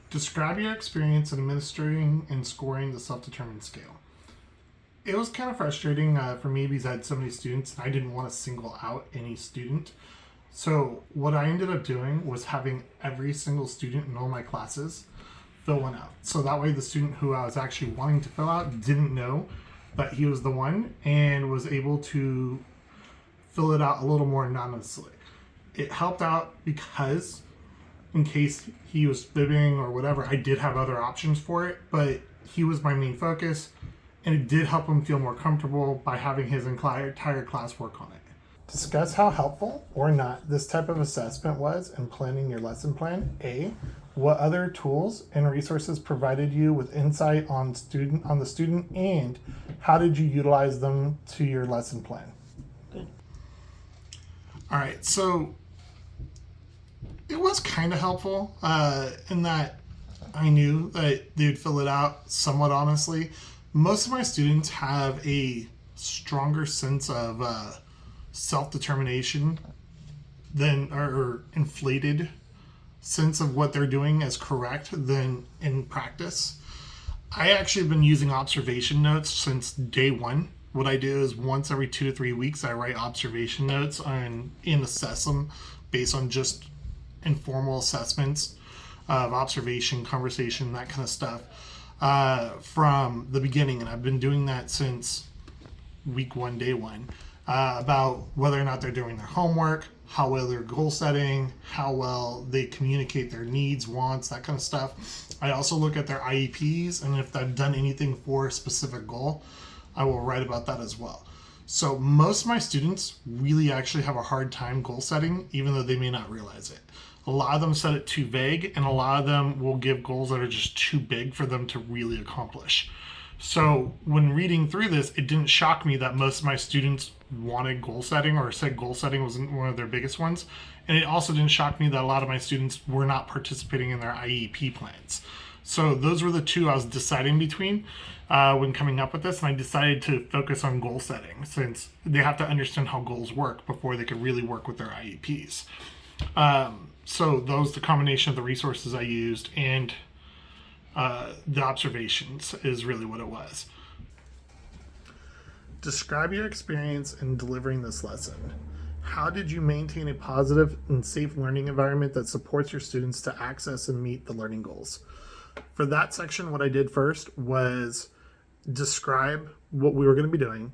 Describe your experience in administering and scoring the self-determined scale. It was kind of frustrating for me because I had so many students and I didn't want to single out any student. So what I ended up doing was having every single student in all my classes fill one out. So that way the student who I was actually wanting to fill out didn't know that he was the one and was able to fill it out a little more anonymously. It helped out because in case he was fibbing or whatever, I did have other options for it, but he was my main focus, and it did help him feel more comfortable by having his entire class work on it. Discuss how helpful or not this type of assessment was in planning your lesson plan. A, what other tools and resources provided you with insight on the student, and how did you utilize them to your lesson plan? Good. All right, so it was kind of helpful in that I knew that they would fill it out somewhat honestly. Most of my students have a stronger sense of self-determination than or inflated sense of what they're doing as correct than in practice. I actually have been using observation notes since day one. What I do is once every 2 to 3 weeks, I write observation notes and assess them based on just informal assessments of observation, conversation, that kind of stuff from the beginning. And I've been doing that since week one, day one, about whether or not they're doing their homework, how well they're goal setting, how well they communicate their needs, wants, that kind of stuff. I also look at their IEPs, and if they've done anything for a specific goal, I will write about that as well. So most of my students really actually have a hard time goal setting, even though they may not realize it. A lot of them set it too vague, and a lot of them will give goals that are just too big for them to really accomplish. So when reading through this, it didn't shock me that most of my students wanted goal setting or said goal setting was one of their biggest ones. And it also didn't shock me that a lot of my students were not participating in their IEP plans. So those were the two I was deciding between when coming up with this. And I decided to focus on goal setting since they have to understand how goals work before they can really work with their IEPs. So those, the combination of the resources I used and the observations is really what it was. Describe your experience in delivering this lesson. How did you maintain a positive and safe learning environment that supports your students to access and meet the learning goals? For that section, what I did first was describe what we were going to be doing.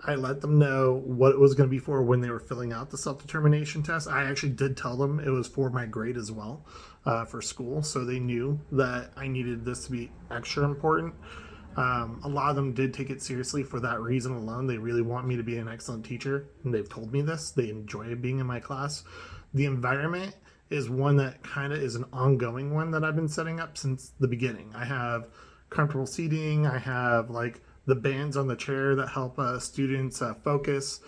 I let them know what it was going to be for when they were filling out the self-determination test. I actually did tell them it was for my grade as well for school, so they knew that I needed this to be extra important. A lot of them did take it seriously for that reason alone. They really want me to be an excellent teacher, and they've told me this. They enjoy being in my class. The environment is one that kind of is an ongoing one that I've been setting up since the beginning. I have comfortable seating. I have like the bands on the chair that help students focus.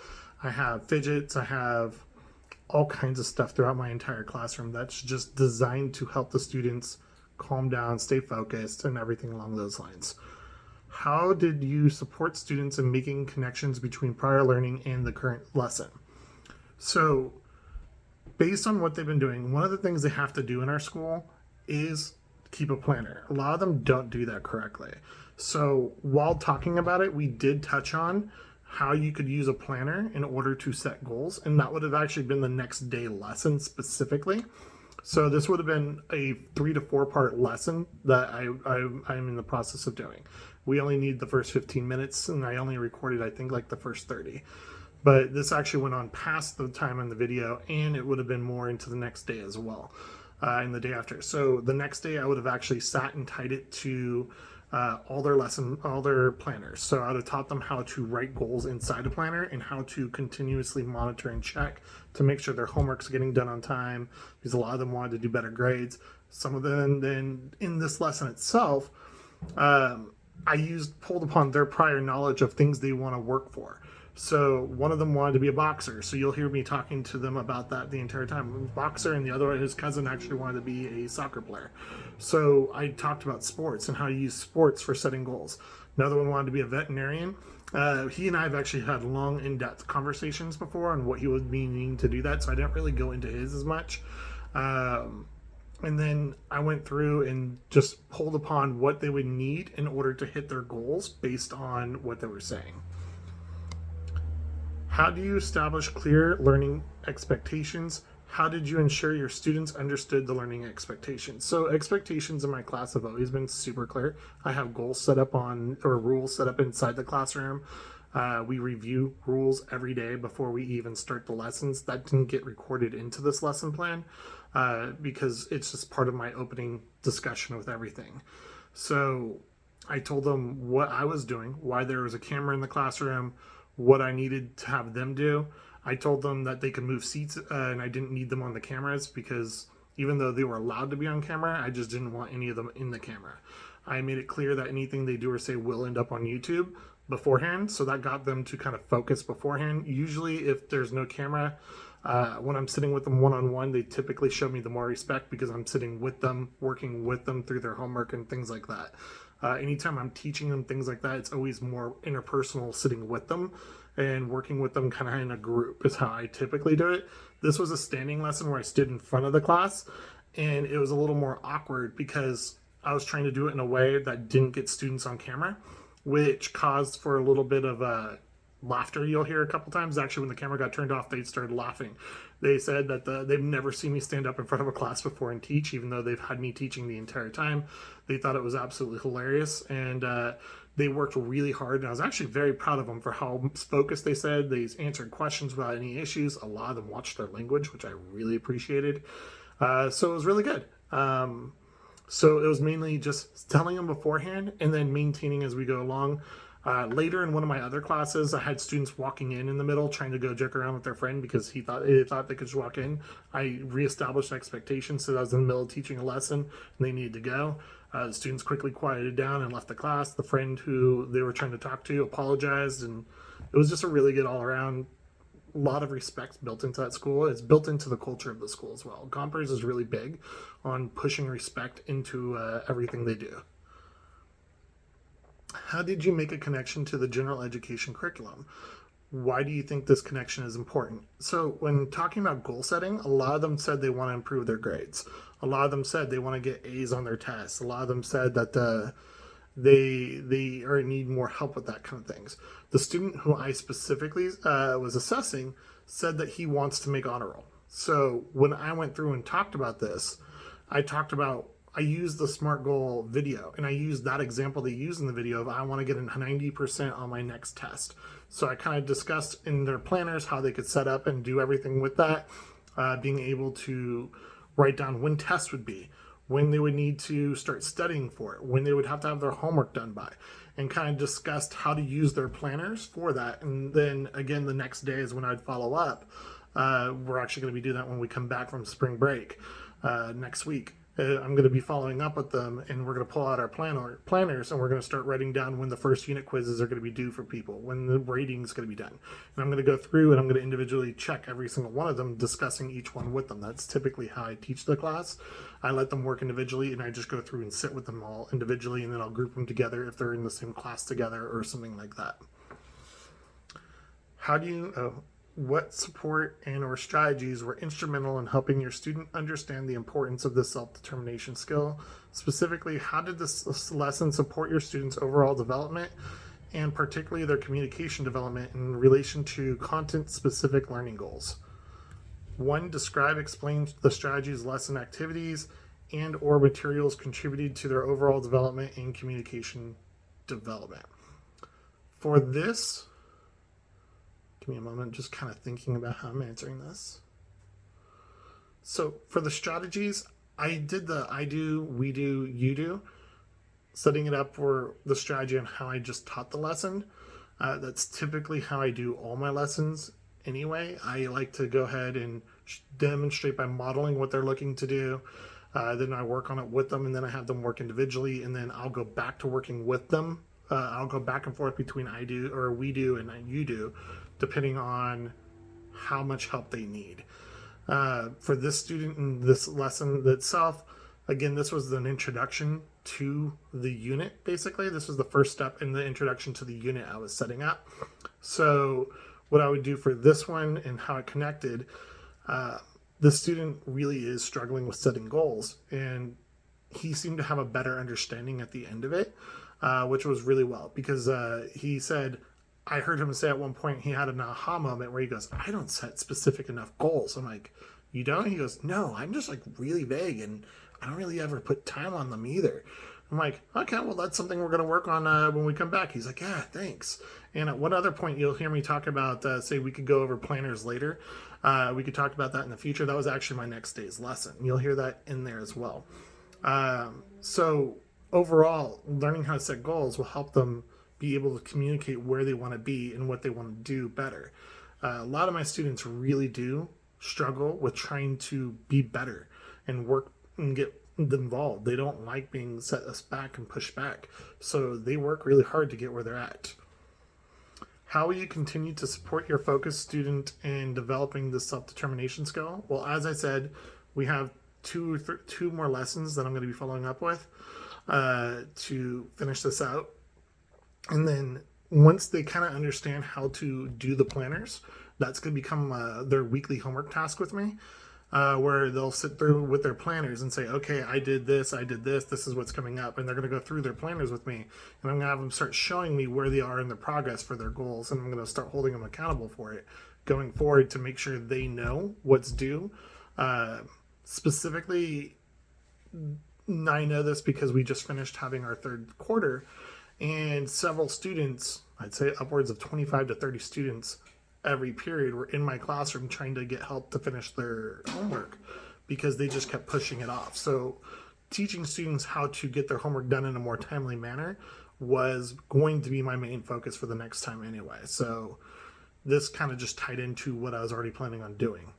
I have fidgets. I have all kinds of stuff throughout my entire classroom that's just designed to help the students calm down, stay focused, and everything along those lines. How did you support students in making connections between prior learning and the current lesson? So based on what they've been doing, one of the things they have to do in our school is keep a planner. A lot of them don't do that correctly. So while talking about it, we did touch on how you could use a planner in order to set goals, and that would have actually been the next day lesson specifically. So this would have been a 3 to 4 part lesson that I'm in the process of doing. We only need the first 15 minutes, and I only recorded, I think, like the first 30. But this actually went on past the time in the video, and it would have been more into the next day as well, and the day after. So the next day I would have actually sat and tied it to all their planners. So I would have taught them how to write goals inside a planner and how to continuously monitor and check to make sure their homework's getting done on time, because a lot of them wanted to do better grades. Some of them then in this lesson itself, I pulled upon their prior knowledge of things they want to work for. So one of them wanted to be a boxer. So you'll hear me talking to them about that the entire time. Boxer, and the other one, his cousin, actually wanted to be a soccer player. So I talked about sports and how to use sports for setting goals. Another one wanted to be a veterinarian. He and I have actually had long, in-depth conversations before on what he was meaning to do that. So I didn't really go into his as much. And then I went through and just pulled upon what they would need in order to hit their goals based on what they were saying. How do you establish clear learning expectations? How did you ensure your students understood the learning expectations? So expectations in my class have always been super clear. I have goals set up or rules set up inside the classroom. We review rules every day before we even start the lessons. That didn't get recorded into this lesson plan because it's just part of my opening discussion with everything. So I told them what I was doing, why there was a camera in the classroom, what I needed to have them do. I told them that they could move seats and I didn't need them on the cameras because even though they were allowed to be on camera, I just didn't want any of them in the camera. I made it clear that anything they do or say will end up on YouTube beforehand, so that got them to kind of focus beforehand. Usually if there's no camera, when I'm sitting with them one-on-one, they typically show me the more respect because I'm sitting with them, working with them through their homework and things like that. Anytime I'm teaching them things like that, it's always more interpersonal, sitting with them and working with them kind of in a group is how I typically do it. This was a standing lesson where I stood in front of the class, and it was a little more awkward because I was trying to do it in a way that didn't get students on camera, which caused for a little bit of laughter you'll hear a couple times. Actually, when the camera got turned off, they started laughing. They said that they've never seen me stand up in front of a class before and teach, even though they've had me teaching the entire time. They thought it was absolutely hilarious, and they worked really hard, and I was actually very proud of them for how focused they said. They answered questions without any issues. A lot of them watched their language, which I really appreciated. So it was really good. So it was mainly just telling them beforehand and then maintaining as we go along. Later in one of my other classes, I had students walking in the middle trying to go joke around with their friend because they thought they could just walk in. I reestablished expectations, so I was in the middle of teaching a lesson and they needed to go. The students quickly quieted down and left the class. The friend who they were trying to talk to apologized, and it was just a really good all-around. A lot of respect built into that school. It's built into the culture of the school as well. Gompers is really big on pushing respect into everything they do. How did you make a connection to the general education curriculum? Why do you think this connection is important? So when talking about goal setting, a lot of them said they want to improve their grades. A lot of them said they want to get A's on their tests. A lot of them said that they need more help with that kind of things. The student who I specifically was assessing said that he wants to make honor roll. So when I went through and talked about this, I used the SMART goal video, and I used that example they used in the video of I want to get a 90% on my next test. So I kind of discussed in their planners how they could set up and do everything with that, being able to write down when tests would be, when they would need to start studying for it, when they would have to have their homework done by, and kind of discussed how to use their planners for that. And then again, the next day is when I'd follow up. We're actually going to be doing that when we come back from spring break next week. I'm going to be following up with them, and we're going to pull out our planners, and we're going to start writing down when the first unit quizzes are going to be due for people, when the rating is going to be done. And I'm going to go through and I'm going to individually check every single one of them, discussing each one with them. That's typically how I teach the class. I let them work individually, and I just go through and sit with them all individually, and then I'll group them together if they're in the same class together or something like that. What support and or strategies were instrumental in helping your student understand the importance of this self-determination skill? Specifically, how did this lesson support your students' overall development and particularly their communication development in relation to content-specific learning goals? 1, explain the strategies, lesson activities, and or materials contributed to their overall development and communication development. For this, give me a moment, just kind of thinking about how I'm answering this. So for the strategies, I did the I do, we do, you do, setting it up for the strategy on how I just taught the lesson. That's typically how I do all my lessons anyway. I like to go ahead and demonstrate by modeling what they're looking to do. Then I work on it with them, and then I have them work individually, and then I'll go back to working with them. I'll go back and forth between I do or we do and you do, depending on how much help they need. For this student in this lesson itself, again, this was an introduction to the unit, basically. This was the first step in the introduction to the unit I was setting up. So what I would do for this one and how it connected, the student really is struggling with setting goals, and he seemed to have a better understanding at the end of it, which was really well, because he said, I heard him say at one point he had an aha moment where he goes, I don't set specific enough goals. I'm like, you don't? He goes, no, I'm just like really vague and I don't really ever put time on them either. I'm like, okay, well, that's something we're going to work on when we come back. He's like, yeah, thanks. And at one other point, you'll hear me talk about, say, we could go over planners later. We could talk about that in the future. That was actually my next day's lesson. You'll hear that in there as well. So overall, learning how to set goals will help them be able to communicate where they want to be and what they want to do better. A lot of my students really do struggle with trying to be better and work and get involved. They don't like being set us back and pushed back. So they work really hard to get where they're at. How will you continue to support your focus student in developing the self-determination skill? Well, as I said, we have two more lessons that I'm going to be following up with to finish this out. And then once they kind of understand how to do the planners, that's going to become their weekly homework task with me, where they'll sit through with their planners and say, okay, I did this, this is what's coming up. And they're going to go through their planners with me. And I'm going to have them start showing me where they are in their progress for their goals. And I'm going to start holding them accountable for it going forward to make sure they know what's due. Specifically, I know this because we just finished having our third quarter, and several students, I'd say upwards of 25 to 30 students every period, were in my classroom trying to get help to finish their homework because they just kept pushing it off. So teaching students how to get their homework done in a more timely manner was going to be my main focus for the next time anyway. So this kind of just tied into what I was already planning on doing.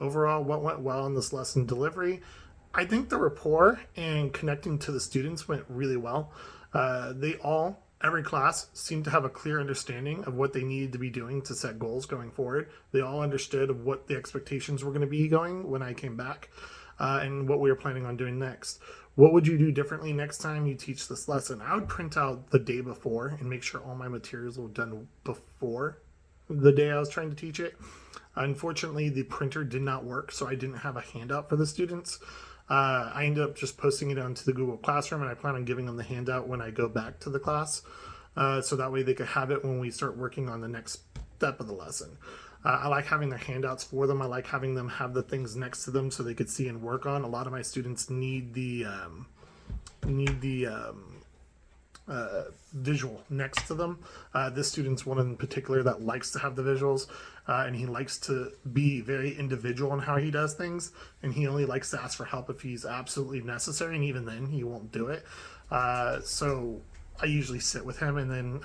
Overall, what went well in this lesson delivery? I think the rapport and connecting to the students went really well. Every class seemed to have a clear understanding of what they needed to be doing to set goals going forward. They all understood what the expectations were going to be going when I came back, and what we were planning on doing next. What would you do differently next time you teach this lesson? I would print out the day before and make sure all my materials were done before the day I was trying to teach it. Unfortunately, the printer did not work, so I didn't have a handout for the students. I ended up just posting it onto the Google Classroom, and I plan on giving them the handout when I go back to the class, so that way they could have it when we start working on the next step of the lesson. I like having their handouts for them. I like having them have the things next to them so they could see and work on. A lot of my students need the visual next to them. This student's one in particular that likes to have the visuals, and he likes to be very individual in how he does things, and he only likes to ask for help if he's absolutely necessary, and even then he won't do it. So I usually sit with him, and then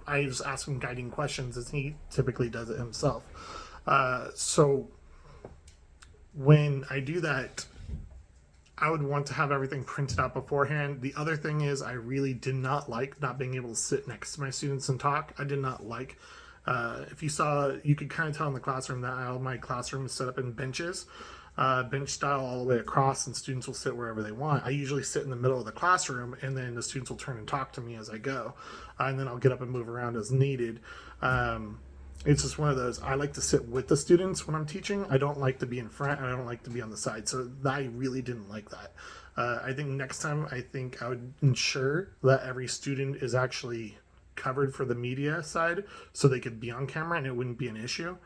I just ask him guiding questions as he typically does it himself. So when I do that, I would want to have everything printed out beforehand. The other thing is I really did not like not being able to sit next to my students and talk. I did not like, if you saw, you could kind of tell in the classroom that all my classroom is set up in benches, bench style all the way across, and students will sit wherever they want. I usually sit in the middle of the classroom, and then the students will turn and talk to me as I go, and then I'll get up and move around as needed. It's just one of those, I like to sit with the students when I'm teaching. I don't like to be in front, and I don't like to be on the side. So I really didn't like that. I think next time, I would ensure that every student is actually covered for the media side so they could be on camera and it wouldn't be an issue.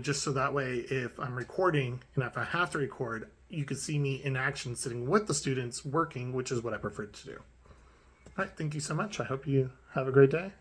Just so that way, if I'm recording and if I have to record, you could see me in action sitting with the students working, which is what I prefer to do. All right, thank you so much. I hope you have a great day.